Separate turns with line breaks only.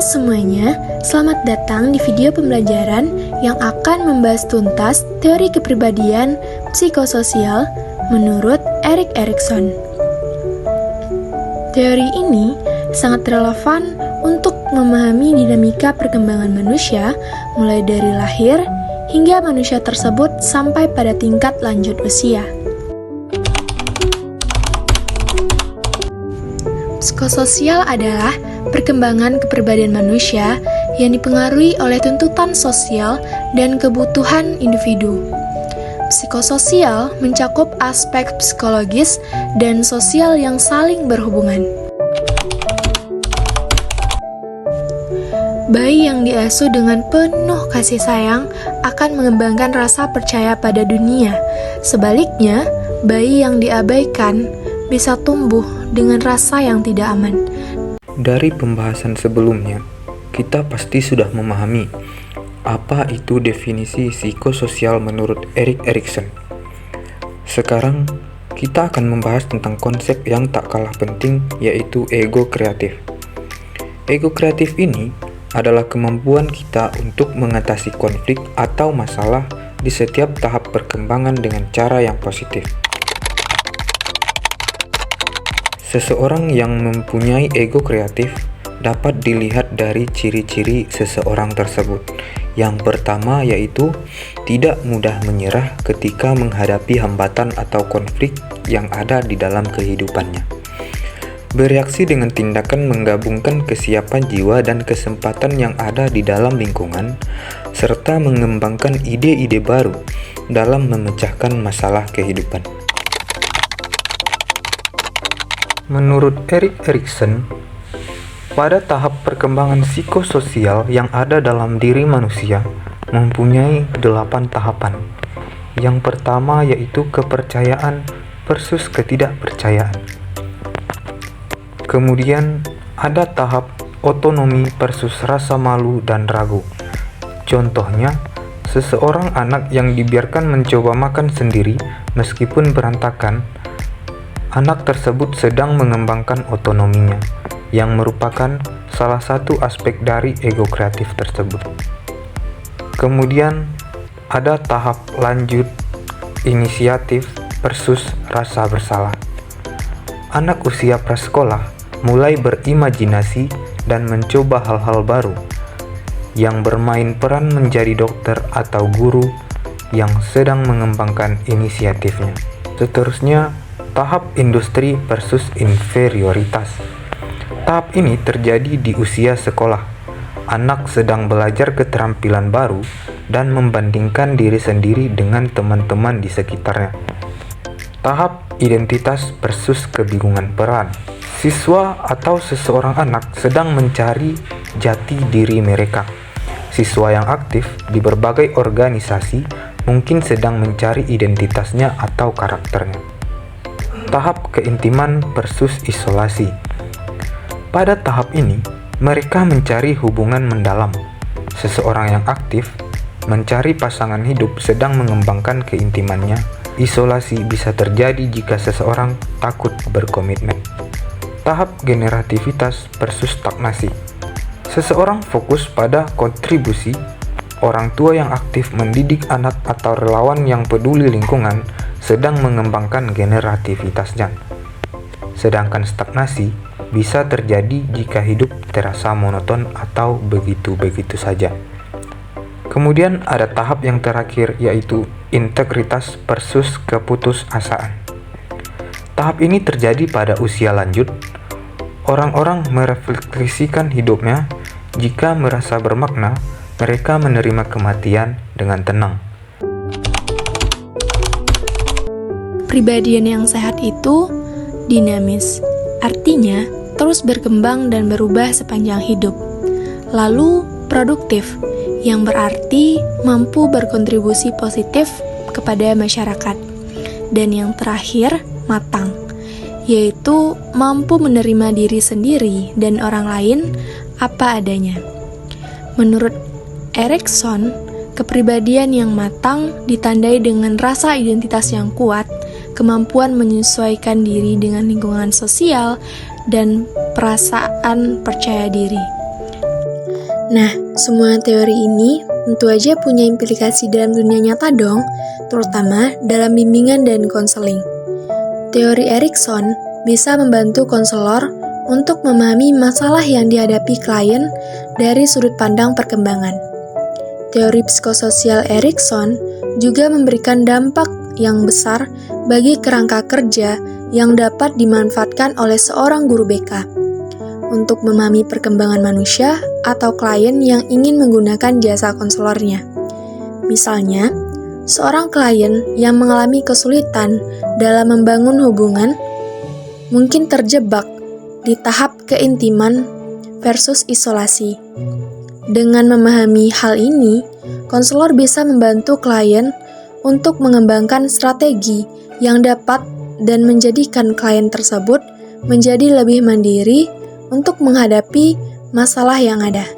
semuanya, selamat datang di video pembelajaran yang akan membahas tuntas teori kepribadian psikososial menurut Erik Erikson. Teori ini sangat relevan untuk memahami dinamika perkembangan manusia mulai dari lahir hingga manusia tersebut sampai pada tingkat lanjut usia. Psikososial adalah perkembangan kepribadian manusia yang dipengaruhi oleh tuntutan sosial dan kebutuhan individu. Psikososial mencakup aspek psikologis dan sosial yang saling berhubungan. Bayi yang diasuh dengan penuh kasih sayang akan mengembangkan rasa percaya pada dunia. Sebaliknya, bayi yang diabaikan bisa tumbuh dengan rasa yang tidak aman.
Dari pembahasan sebelumnya, kita pasti sudah memahami apa itu definisi psikososial menurut Erik Erikson. Sekarang, kita akan membahas tentang konsep yang tak kalah penting, yaitu ego kreatif. Ego kreatif ini adalah kemampuan kita untuk mengatasi konflik atau masalah di setiap tahap perkembangan dengan cara yang positif. Seseorang yang mempunyai ego kreatif dapat dilihat dari ciri-ciri seseorang tersebut. Yang pertama yaitu tidak mudah menyerah ketika menghadapi hambatan atau konflik yang ada di dalam kehidupannya. Bereaksi dengan tindakan menggabungkan kesiapan jiwa dan kesempatan yang ada di dalam lingkungan, serta mengembangkan ide-ide baru dalam memecahkan masalah kehidupan. Menurut Erik Erikson, pada tahap perkembangan psikososial yang ada dalam diri manusia mempunyai 8 tahapan. Yang pertama yaitu kepercayaan versus ketidakpercayaan. Kemudian ada tahap otonomi versus rasa malu dan ragu. Contohnya, seseorang anak yang dibiarkan mencoba makan sendiri meskipun berantakan, anak tersebut sedang mengembangkan otonominya, yang merupakan salah satu aspek dari ego kreatif tersebut. Kemudian ada tahap lanjut inisiatif versus rasa bersalah. Anak usia prasekolah mulai berimajinasi dan mencoba hal-hal baru, yang bermain peran menjadi dokter atau guru yang sedang mengembangkan inisiatifnya. Seterusnya, tahap industri versus inferioritas. Tahap ini terjadi di usia sekolah. Anak sedang belajar keterampilan baru dan membandingkan diri sendiri dengan teman-teman di sekitarnya. Tahap identitas versus kebingungan peran. Siswa atau seseorang anak sedang mencari jati diri mereka. Siswa yang aktif di berbagai organisasi mungkin sedang mencari identitasnya atau karakternya. Tahap keintiman versus isolasi. Pada tahap ini, mereka mencari hubungan mendalam. Seseorang yang aktif mencari pasangan hidup sedang mengembangkan keintimannya. Isolasi bisa terjadi jika seseorang takut berkomitmen. Tahap generativitas versus stagnasi. Seseorang fokus pada kontribusi. Orang tua yang aktif mendidik anak atau relawan yang peduli lingkungan sedang mengembangkan generativitasnya. Sedangkan stagnasi bisa terjadi jika hidup terasa monoton atau begitu-begitu saja. Kemudian ada tahap yang terakhir yaitu integritas versus keputusasaan. Tahap ini terjadi pada usia lanjut. Orang-orang merefleksikan hidupnya. Jika merasa bermakna, mereka menerima kematian dengan tenang.
Kepribadian yang sehat itu dinamis, artinya terus berkembang dan berubah sepanjang hidup. Lalu produktif, yang berarti mampu berkontribusi positif kepada masyarakat. Dan yang terakhir, matang, yaitu mampu menerima diri sendiri dan orang lain apa adanya. Menurut Erikson, kepribadian yang matang ditandai dengan rasa identitas yang kuat, kemampuan menyesuaikan diri dengan lingkungan sosial, dan perasaan percaya diri. Nah, semua teori ini tentu aja punya implikasi dalam dunia nyata dong, terutama dalam bimbingan dan konseling. Teori Erikson bisa membantu konselor untuk memahami masalah yang dihadapi klien dari sudut pandang perkembangan. Teori psikososial Erikson juga memberikan dampak yang besar bagi kerangka kerja yang dapat dimanfaatkan oleh seorang guru BK untuk memahami perkembangan manusia atau klien yang ingin menggunakan jasa konselornya. Misalnya, seorang klien yang mengalami kesulitan dalam membangun hubungan mungkin terjebak di tahap keintiman versus isolasi. Dengan memahami hal ini, konselor bisa membantu klien untuk mengembangkan strategi yang dapat dan menjadikan klien tersebut menjadi lebih mandiri untuk menghadapi masalah yang ada.